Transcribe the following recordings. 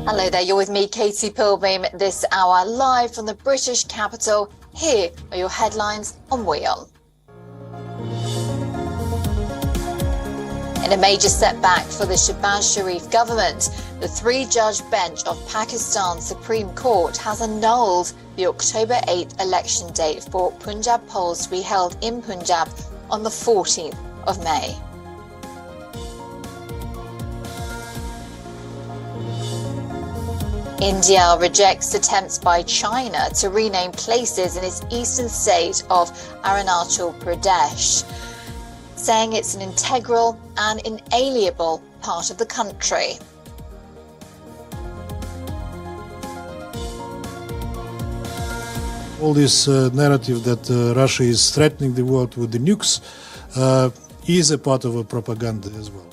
Hello there, you're with me, Katie Pilbeam, this hour live from the British capital. Here are your headlines on WION. In a major setback for the Shehbaz Sharif government, the three-judge bench of Pakistan's Supreme Court has annulled the October 8th election date for Punjab polls to be held in Punjab on the 14th of May. India rejects attempts by China to rename places in its eastern state of Arunachal Pradesh, saying it's an integral and inalienable part of the country. All this narrative that Russia is threatening the world with the nukes is a part of a propaganda as well.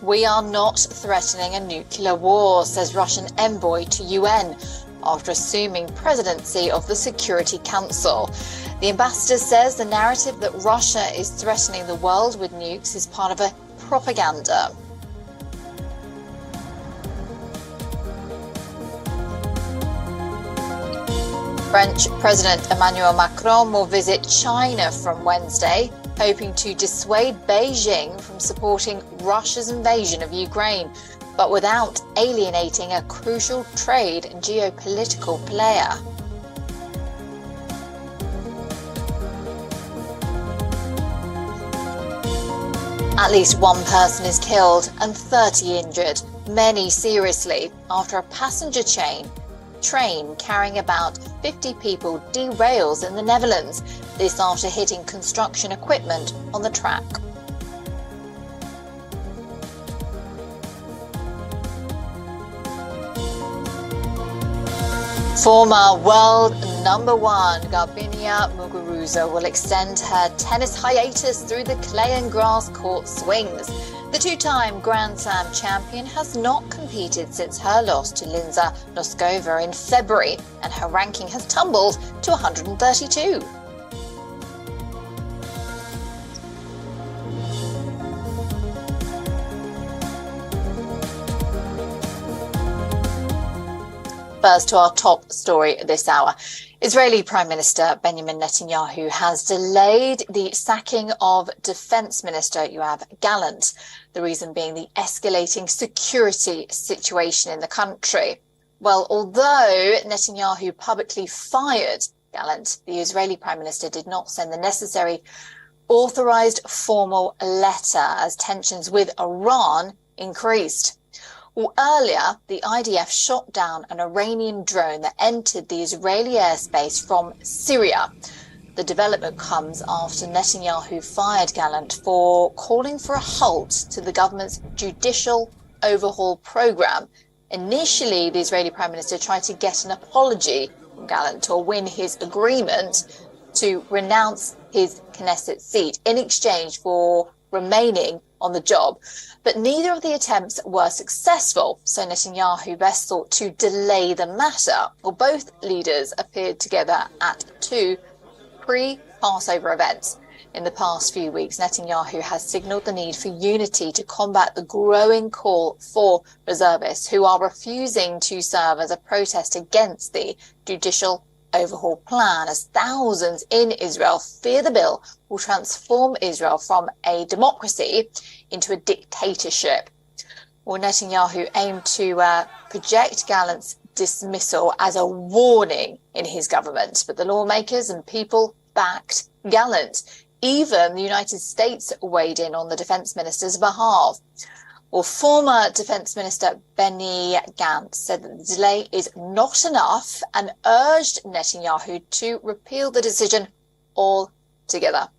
We are not threatening a nuclear war, says Russian envoy to UN after assuming presidency of the Security Council. The ambassador says the narrative that Russia is threatening the world with nukes is part of a propaganda. French President Emmanuel Macron will visit China from Wednesday, hoping to dissuade Beijing from supporting Russia's invasion of Ukraine, but without alienating a crucial trade and geopolitical player. At least one person is killed and 30 injured, many seriously, after a passenger train carrying about 50 people derails in the Netherlands, this after hitting construction equipment on the track. Former world #1 Garbiñe Muguruza will extend her tennis hiatus through the clay and grass court swings. The two-time Grand Slam champion has not competed since her loss to Linza Noskova in February, and her ranking has tumbled to 132. First to our top story this hour. Israeli Prime Minister Benjamin Netanyahu has delayed the sacking of Defence Minister Yoav Gallant, the reason being the escalating security situation in the country. Well, although Netanyahu publicly fired Gallant, the Israeli Prime Minister did not send the necessary authorised formal letter as tensions with Iran increased. Well, earlier, the IDF shot down an Iranian drone that entered the Israeli airspace from Syria. The development comes after Netanyahu fired Gallant for calling for a halt to the government's judicial overhaul program. Initially, the Israeli Prime Minister tried to get an apology from Gallant or win his agreement to renounce his Knesset seat in exchange for remaining on the job. But neither of the attempts were successful, so Netanyahu best sought to delay the matter. Well, both leaders appeared together at two pre-Passover events. In the past few weeks, Netanyahu has signalled the need for unity to combat the growing call for reservists who are refusing to serve as a protest against the judicial overhaul plan, as thousands in Israel fear the bill will transform Israel from a democracy into a dictatorship. Well, Netanyahu aimed to project Gallant's dismissal as a warning in his government, but the lawmakers and people backed Gallant. Even the United States weighed in on the defence minister's behalf. Well, former Defence Minister Benny Gantz said that the delay is not enough and urged Netanyahu to repeal the decision altogether.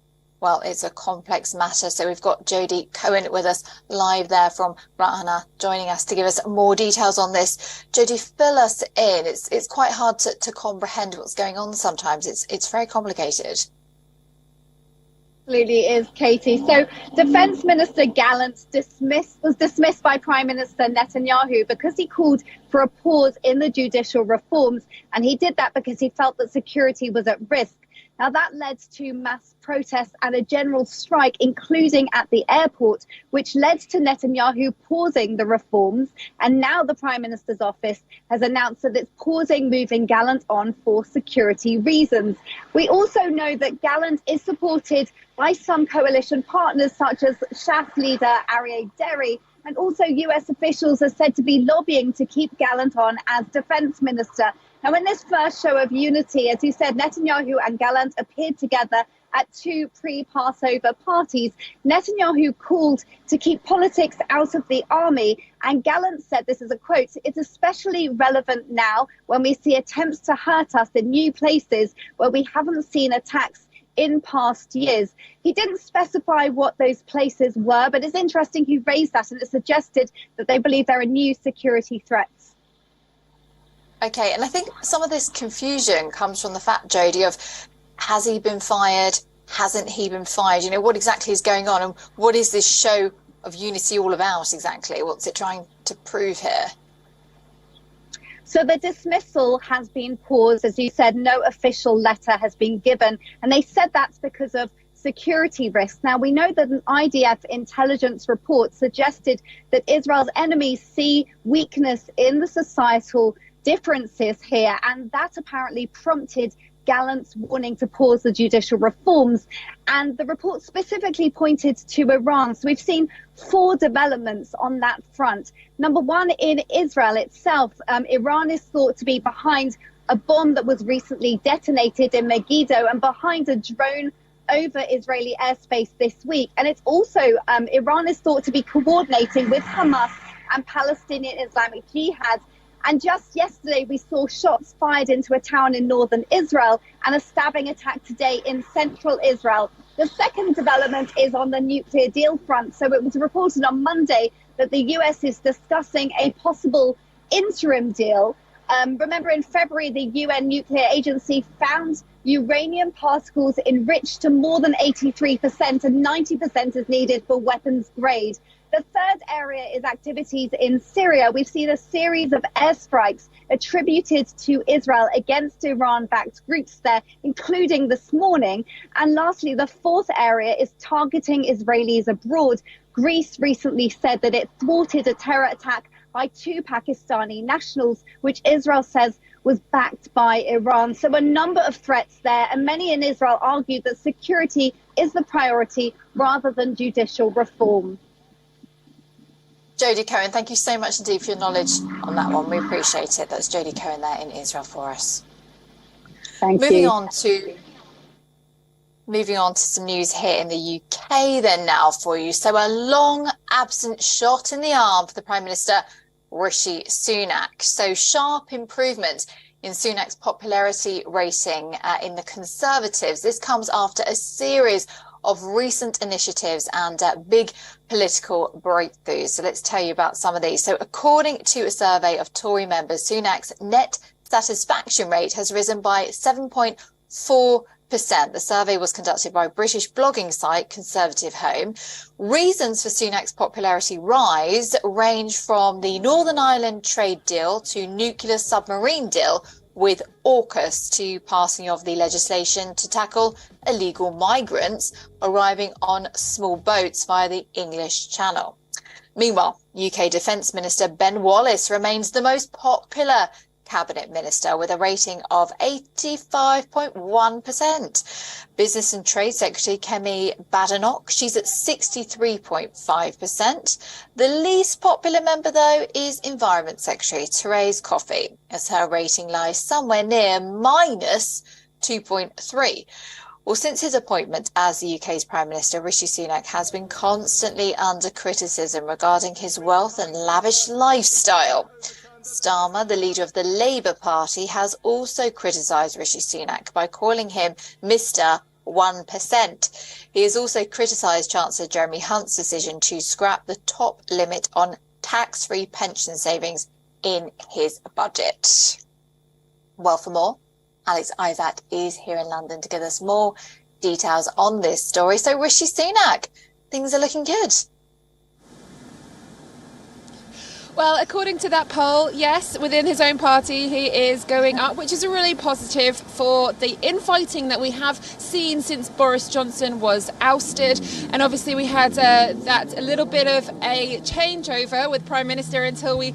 Well, it's a complex matter, so we've got Jodie Cohen with us live there from Ra'ana, joining us to give us more details on this. Jodie, fill us in. It's quite hard to comprehend what's going on sometimes. It's very complicated. Absolutely is, Katie. So Defence Minister Gallant was dismissed by Prime Minister Netanyahu because he called for a pause in the judicial reforms, and he did that because he felt that security was at risk. Now, that led to mass protests and a general strike, including at the airport, which led to Netanyahu pausing the reforms. And now the Prime Minister's office has announced that it's pausing moving Gallant on for security reasons. We also know that Gallant is supported by some coalition partners, such as Shas leader Aryeh Deri, and also US officials are said to be lobbying to keep Gallant on as defense minister. Now, in this first show of unity, as you said, Netanyahu and Gallant appeared together at two pre-Passover parties. Netanyahu called to keep politics out of the army, and Gallant said, this is a quote, "It's especially relevant now when we see attempts to hurt us in new places where we haven't seen attacks in past years." He didn't specify what those places were, but it's interesting he raised that, and it suggested that they believe there are new security threats. Okay, and I think some of this confusion comes from the fact, Jodie, of has he been fired? Hasn't he been fired? You know, what exactly is going on? And what is this show of unity all about exactly? What's it trying to prove here? So the dismissal has been paused. As you said, no official letter has been given. And they said that's because of security risks. Now, we know that an IDF intelligence report suggested that Israel's enemies see weakness in the societal differences here, and that apparently prompted Gallant's warning to pause the judicial reforms. And the report specifically pointed to Iran. So we've seen four developments on that front. Number one, in Israel itself, Iran is thought to be behind a bomb that was recently detonated in Megiddo and behind a drone over Israeli airspace this week. And it's also, Iran is thought to be coordinating with Hamas and Palestinian Islamic Jihad. And just yesterday, we saw shots fired into a town in northern Israel and a stabbing attack today in central Israel. The second development is on the nuclear deal front. So it was reported on Monday that the US is discussing a possible interim deal. Remember, in February, the UN nuclear agency found uranium particles enriched to more than 83%, and 90% is needed for weapons grade. The third area is activities in Syria. We've seen a series of airstrikes attributed to Israel against Iran-backed groups there, including this morning. And lastly, the fourth area is targeting Israelis abroad. Greece recently said that it thwarted a terror attack by two Pakistani nationals, which Israel says was backed by Iran. So a number of threats there, and many in Israel argue that security is the priority rather than judicial reform. Jodie Cohen, thank you so much indeed for your knowledge on that one. We appreciate it. That's Jodie Cohen there in Israel for us. Thank you. Moving on to some news here in the UK then now for you. So a long absent shot in the arm for the Prime Minister, Rishi Sunak. So sharp improvement in Sunak's popularity rating in the Conservatives. This comes after a series of recent initiatives and big political breakthroughs. So let's tell you about some of these. So according to a survey of Tory members, Sunak's net satisfaction rate has risen by 7.4%. The survey was conducted by British blogging site Conservative Home. Reasons for Sunak's popularity rise range from the Northern Ireland trade deal to nuclear submarine deal with AUKUS to passing of the legislation to tackle illegal migrants arriving on small boats via the English Channel. Meanwhile, UK Defence Minister Ben Wallace remains the most popular Cabinet Minister with a rating of 85.1%. Business and Trade Secretary Kemi Badenoch, she's at 63.5%. The least popular member, though, is Environment Secretary Therese Coffey, as her rating lies somewhere near minus 2.3. Well, since his appointment as the UK's Prime Minister, Rishi Sunak has been constantly under criticism regarding his wealth and lavish lifestyle. Starmer, the leader of the Labour Party, has also criticised Rishi Sunak by calling him Mr. 1%. He has also criticised Chancellor Jeremy Hunt's decision to scrap the top limit on tax-free pension savings in his budget. Well, for more, Alex Isaac is here in London to give us more details on this story. So Rishi Sunak, things are looking good. Well, according to that poll, yes, within his own party, he is going up, which is really positive for the infighting that we have seen since Boris Johnson was ousted. And obviously we had that a little bit of a changeover with Prime Minister until we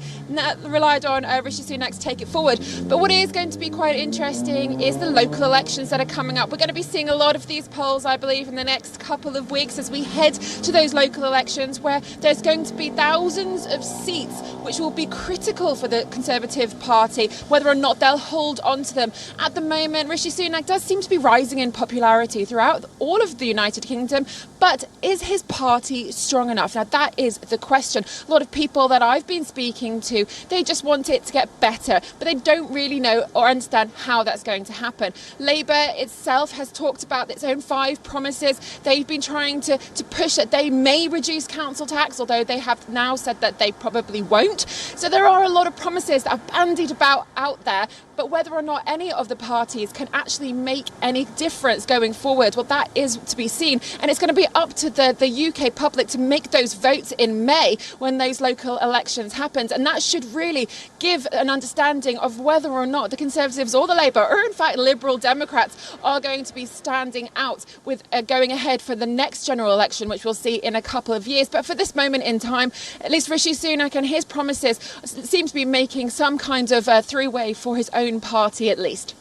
relied on Rishi Sunak to take it forward. But what is going to be quite interesting is the local elections that are coming up. We're going to be seeing a lot of these polls, I believe, in the next couple of weeks as we head to those local elections where there's going to be thousands of seats which will be critical for the Conservative Party, whether or not they'll hold on to them. At the moment, Rishi Sunak does seem to be rising in popularity throughout all of the United Kingdom, but is his party strong enough? Now, that is the question. A lot of people that I've been speaking to, they just want it to get better, but they don't really know or understand how that's going to happen. Labour itself has talked about its own 5 promises. They've been trying to push that they may reduce council tax, although they have now said that they probably won't. So there are a lot of promises that are bandied about out there, but whether or not any of the parties can actually make any difference going forward, well, that is to be seen. And it's going to be up to the UK public to make those votes in May when those local elections happen. And that should really give an understanding of whether or not the Conservatives or the Labour, or in fact Liberal Democrats, are going to be standing out with going ahead for the next general election, which we'll see in a couple of years. But for this moment in time, at least Rishi Sunak and his promises seem to be making some kind of three-way for his own party at least.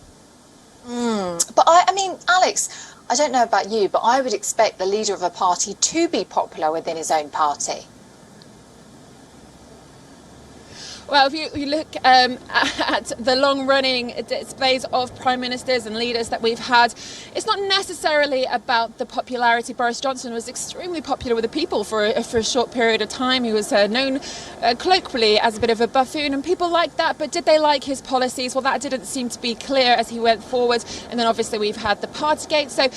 But I mean, Alex, I don't know about you, but I would expect the leader of a party to be popular within his own party. Well, if you look at the long-running displays of prime ministers and leaders that we've had, it's not necessarily about the popularity. Boris Johnson was extremely popular with the people for a short period of time. He was known colloquially as a bit of a buffoon, and people liked that. But did they like his policies? Well, that didn't seem to be clear as he went forward. And then obviously we've had the Partygate. So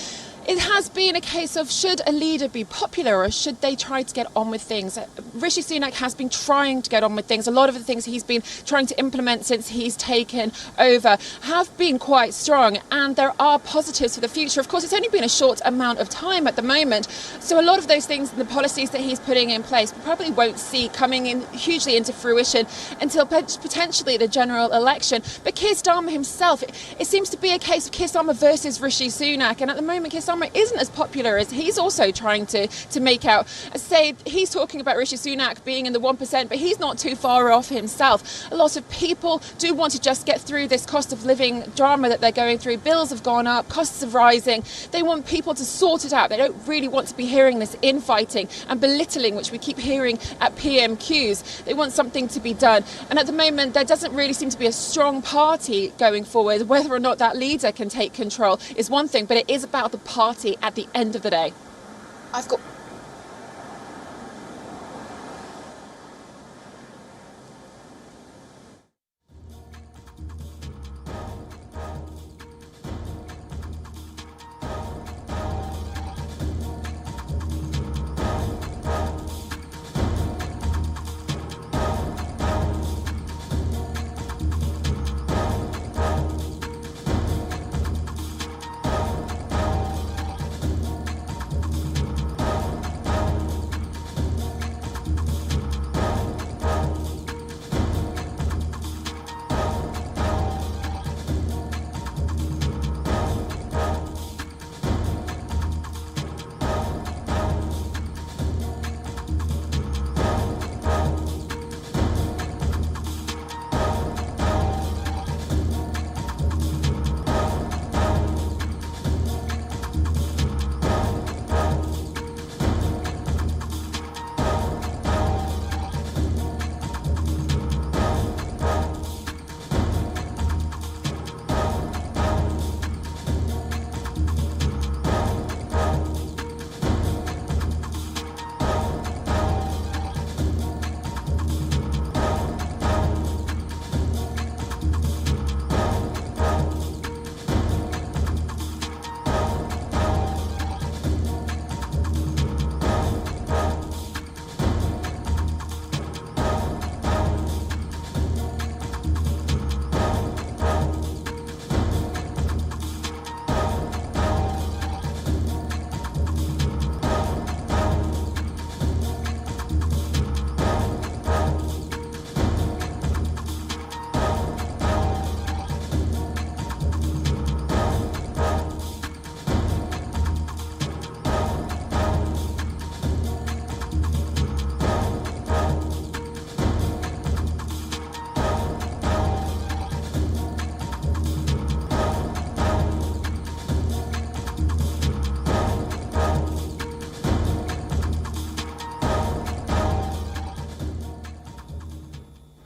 it has been a case of, should a leader be popular or should they try to get on with things? Rishi Sunak has been trying to get on with things. A lot of the things he's been trying to implement since he's taken over have been quite strong, and there are positives for the future. Of course, it's only been a short amount of time at the moment, so a lot of those things and the policies that he's putting in place we probably won't see coming in hugely into fruition until potentially the general election. But Keir Starmer himself, it seems to be a case of Keir Starmer versus Rishi Sunak, and at the moment Keir Starmer isn't as popular as he's also trying to make out. Say he's talking about Rishi Sunak being in the 1%, but he's not too far off himself. A lot of people do want to just get through this cost of living drama that they're going through. Bills have gone up, costs are rising. They want people to sort it out. They don't really want to be hearing this infighting and belittling, which we keep hearing at PMQs. They want something to be done. And at the moment, there doesn't really seem to be a strong party going forward. Whether or not that leader can take control is one thing, but it is about the party at the end of the day. I've got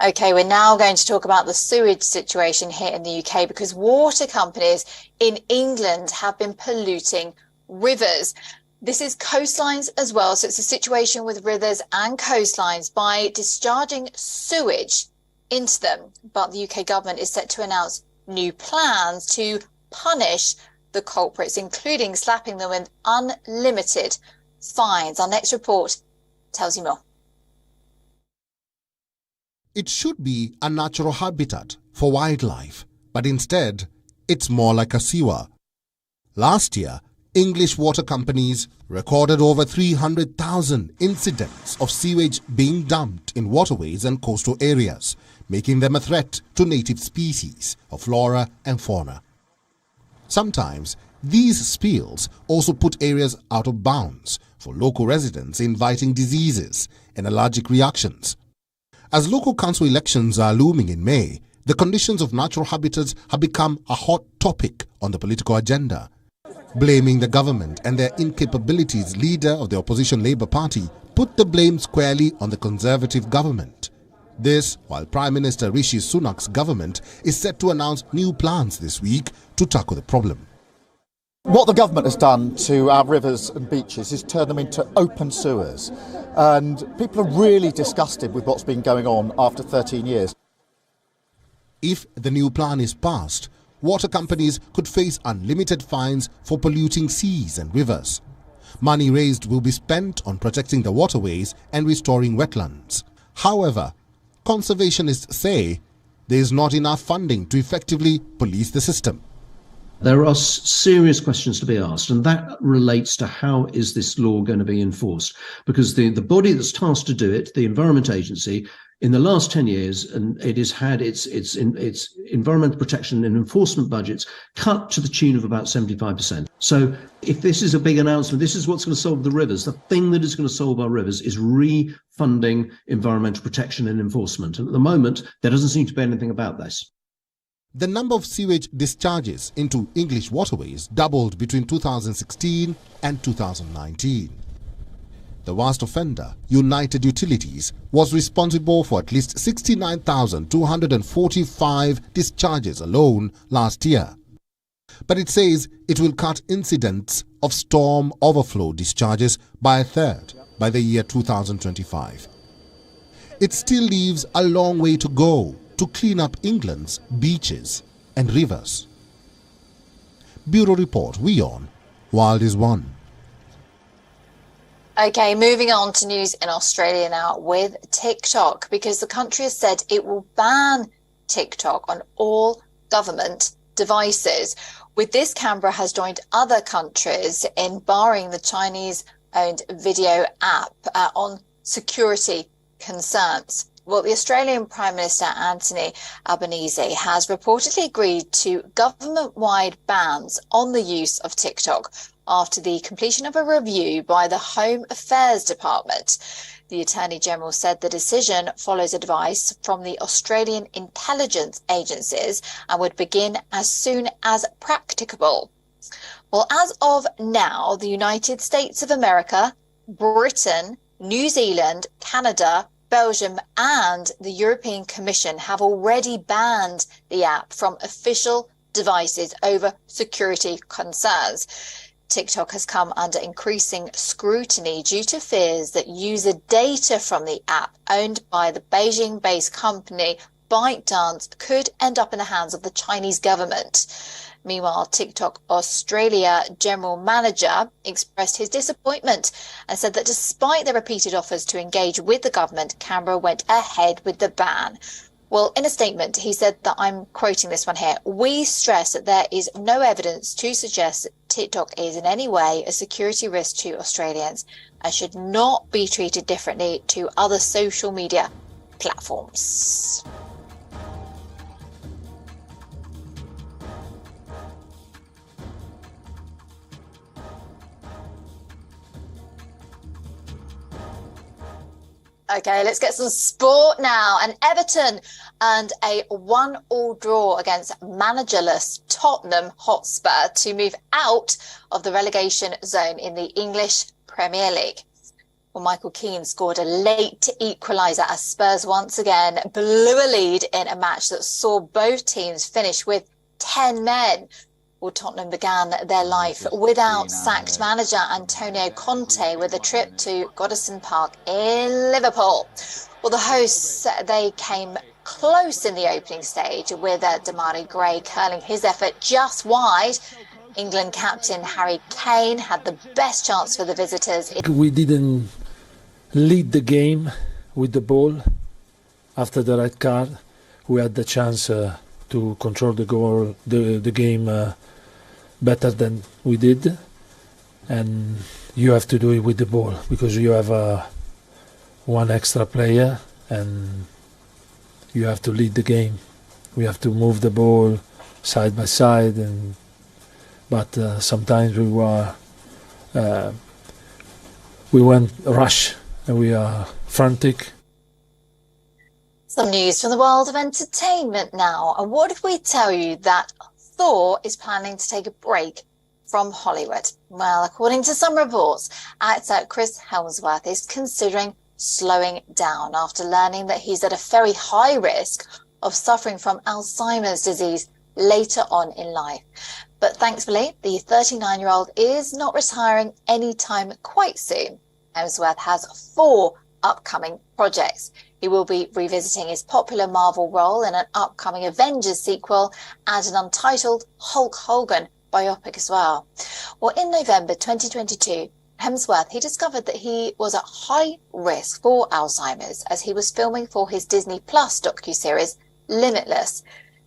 Okay, we're now going to talk about the sewage situation here in the UK because water companies in England have been polluting rivers. This is coastlines as well, so it's a situation with rivers and coastlines by discharging sewage into them. But the UK government is set to announce new plans to punish the culprits, including slapping them with unlimited fines. Our next report tells you more. It should be a natural habitat for wildlife, but instead, it's more like a sewer. Last year, English water companies recorded over 300,000 incidents of sewage being dumped in waterways and coastal areas, making them a threat to native species of flora and fauna. Sometimes, these spills also put areas out of bounds for local residents, inviting diseases and allergic reactions. As local council elections are looming in May, the conditions of natural habitats have become a hot topic on the political agenda. Blaming the government and their incapabilities, leader of the opposition Labour Party put the blame squarely on the Conservative government. This while Prime Minister Rishi Sunak's government is set to announce new plans this week to tackle the problem. What the government has done to our rivers and beaches is turn them into open sewers. And people are really disgusted with what's been going on after 13 years. If the new plan is passed, water companies could face unlimited fines for polluting seas and rivers. Money raised will be spent on protecting the waterways and restoring wetlands. However, conservationists say there is not enough funding to effectively police the system. There are serious questions to be asked, and that relates to how is this law going to be enforced? Because the body that's tasked to do it, the Environment Agency, in the last 10 years, and it has had its environmental protection and enforcement budgets cut to the tune of about 75%. So if this is a big announcement, this is what's going to solve the rivers. The thing that is going to solve our rivers is refunding environmental protection and enforcement. And at the moment, there doesn't seem to be anything about this. The number of sewage discharges into English waterways doubled between 2016 and 2019. The worst offender, United Utilities, was responsible for at least 69,245 discharges alone last year. But it says it will cut incidents of storm overflow discharges by a third by the year 2025. It still leaves a long way to go to clean up England's beaches and rivers. Bureau Report, WION, World is One. Okay, moving on to news in Australia now with TikTok, because the country has said it will ban TikTok on all government devices. With this, Canberra has joined other countries in barring the Chinese-owned video app on security concerns. Well, the Australian Prime Minister Anthony Albanese has reportedly agreed to government-wide bans on the use of TikTok after the completion of a review by the Home Affairs Department. The Attorney General said the decision follows advice from the Australian intelligence agencies and would begin as soon as practicable. Well, as of now, the United States of America, Britain, New Zealand, Canada, Belgium and the European Commission have already banned the app from official devices over security concerns. TikTok has come under increasing scrutiny due to fears that user data from the app, owned by the Beijing-based company ByteDance, could end up in the hands of the Chinese government. Meanwhile, TikTok Australia General Manager expressed his disappointment and said that despite the repeated offers to engage with the government, Canberra went ahead with the ban. Well, in a statement, he said that, I'm quoting this one here, "We stress that there is no evidence to suggest that TikTok is in any way a security risk to Australians and should not be treated differently to other social media platforms." Okay, let's get some sport now. And Everton earned a 1-1 draw against managerless Tottenham Hotspur to move out of the relegation zone in the English Premier League. Well, Michael Keane scored a late equaliser as Spurs once again blew a lead in a match that saw both teams finish with 10 men. Well, Tottenham began their life without sacked manager Antonio Conte with a trip to Goodison Park in Liverpool. Well, the hosts, they came close in the opening stage with Demarai Gray curling his effort just wide. England captain Harry Kane had the best chance for the visitors. We didn't lead the game with the ball. After the red card, we had the chance to control the game better than we did. And you have to do it with the ball because you have one extra player and you have to lead the game. We have to move the ball side by side, but sometimes we went rush and we are frantic. Some news from the world of entertainment now. And what if we tell you that Thor is planning to take a break from Hollywood? Well, according to some reports, actor Chris Hemsworth is considering slowing down after learning that he's at a very high risk of suffering from Alzheimer's disease later on in life. But thankfully, the 39-year-old is not retiring anytime quite soon. Hemsworth has 4 upcoming projects. He will be revisiting his popular Marvel role in an upcoming Avengers sequel and an untitled Hulk Hogan biopic as well. Well, in November 2022, Hemsworth, he discovered that he was at high risk for Alzheimer's as he was filming for his Disney Plus docuseries Limitless.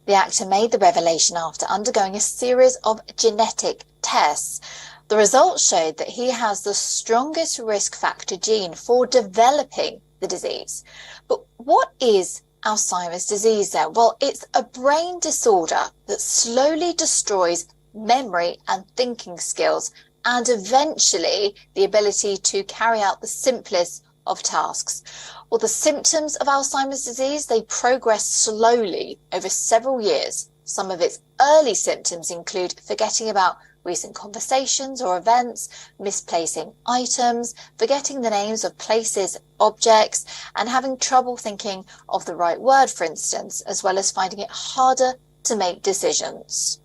The actor made the revelation after undergoing a series of genetic tests. The results showed that he has the strongest risk factor gene for developing the disease. But what is Alzheimer's disease then? Well, it's a brain disorder that slowly destroys memory and thinking skills and eventually the ability to carry out the simplest of tasks. Well, the symptoms of Alzheimer's disease, they progress slowly over several years. Some of its early symptoms include forgetting about recent conversations or events, misplacing items, forgetting the names of places, objects, and having trouble thinking of the right word, for instance, as well as finding it harder to make decisions.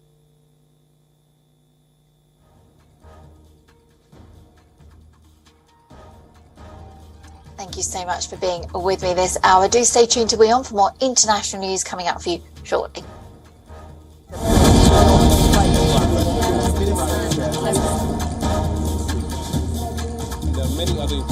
Thank you so much for being with me this hour. Do stay tuned to WION for more international news coming out for you shortly. There are many other